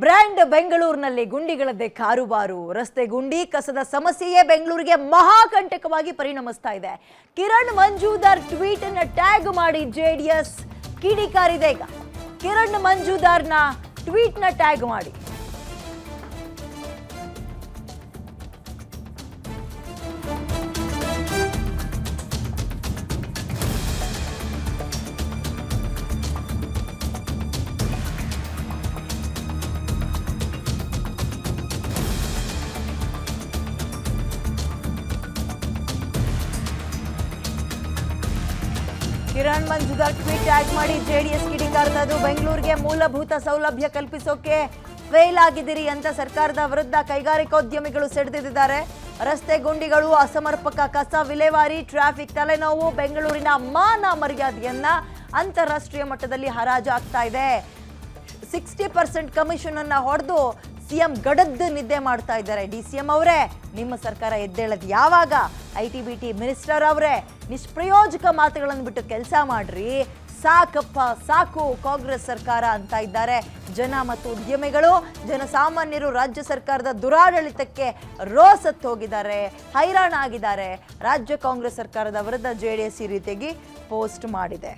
Brand ಬೆಂಗಳೂರಿನಲ್ಲಿ ಗುಂಡಿಗಳದ್ದೇ ಕಾರುಬಾರು. ರಸ್ತೆ ಗುಂಡಿ ಕಸದ ಸಮಸ್ಯೆಯೇ ಬೆಂಗಳೂರಿಗೆ ಮಹಾಕಂಟಕವಾಗಿ ಪರಿಣಮಿಸ್ತಾ ಇದೆ. ಕಿರಣ್ ಮಂಜುದಾರ್ ಟ್ವೀಟ್ ಅನ್ನು ಟ್ಯಾಗ್ ಮಾಡಿ ಜೆಡಿಎಸ್ ಕಿಡಿಕಾರಿದೆ. ಈಗ ಕಿರಣ್ ಮಂಜುದಾರ್ನ ಟ್ವೀಟ್ ನ ಟ್ಯಾಗ್ ಮಾಡಿ ಕಿರಣ್ ಮಂಜುದಾರ್ ಟ್ವೀಟ್ ಟ್ಯಾಗ್ ಮಾಡಿ ಜೆಡಿಎಸ್ ಕಿಡಿಕಾರದು. ಬೆಂಗಳೂರಿಗೆ ಮೂಲಭೂತ ಸೌಲಭ್ಯ ಕಲ್ಪಿಸೋಕೆ ಫೇಲ್ ಆಗಿದ್ದೀರಿ ಅಂತ ಸರ್ಕಾರದ ವಿರುದ್ಧ ಕೈಗಾರಿಕೋದ್ಯಮಿಗಳು ಸೆಡೆದಿದ್ದಾರೆ. ರಸ್ತೆ ಗುಂಡಿಗಳು, ಅಸಮರ್ಪಕ ಕಸ ವಿಲೇವಾರಿ, ಟ್ರಾಫಿಕ್ ತಲೆನೋವು ಬೆಂಗಳೂರಿನ ಮಾನ ಮರ್ಯಾದೆಯನ್ನ ಅಂತಾರಾಷ್ಟ್ರೀಯ ಮಟ್ಟದಲ್ಲಿ ಹರಾಜು ಆಗ್ತಾ ಇದೆ. 60% ಕಮಿಷನ್ ಅನ್ನ ಹೊಡೆದು ಸಿಎಂ ಗಡದ್ದು ನಿದ್ದೆ ಮಾಡ್ತಾ ಇದ್ದಾರೆ. DCM ಅವರೇ, ನಿಮ್ಮ ಸರ್ಕಾರ ಎದ್ದೇಳದ್ ಯಾವಾಗ? IT-BT ಮಿನಿಸ್ಟರ್ ಅವರೇ, ನಿಷ್ಪ್ರಯೋಜಕ ಮಾತುಗಳನ್ನು ಬಿಟ್ಟು ಕೆಲಸ ಮಾಡ್ರಿ, ಸಾಕಪ್ಪ ಸಾಕು ಕಾಂಗ್ರೆಸ್ ಸರ್ಕಾರ ಅಂತ ಇದ್ದಾರೆ ಜನ ಮತ್ತು ಉದ್ಯಮಿಗಳು. ಜನಸಾಮಾನ್ಯರು ರಾಜ್ಯ ಸರ್ಕಾರದ ದುರಾಡಳಿತಕ್ಕೆ ರೋಸತ್ತು ಹೋಗಿದ್ದಾರೆ, ಹೈರಾಣ ಆಗಿದ್ದಾರೆ. ರಾಜ್ಯ ಕಾಂಗ್ರೆಸ್ ಸರ್ಕಾರದ ವಿರುದ್ಧ JDS ಈ ರೀತಿಯಾಗಿ ಪೋಸ್ಟ್ ಮಾಡಿದೆ.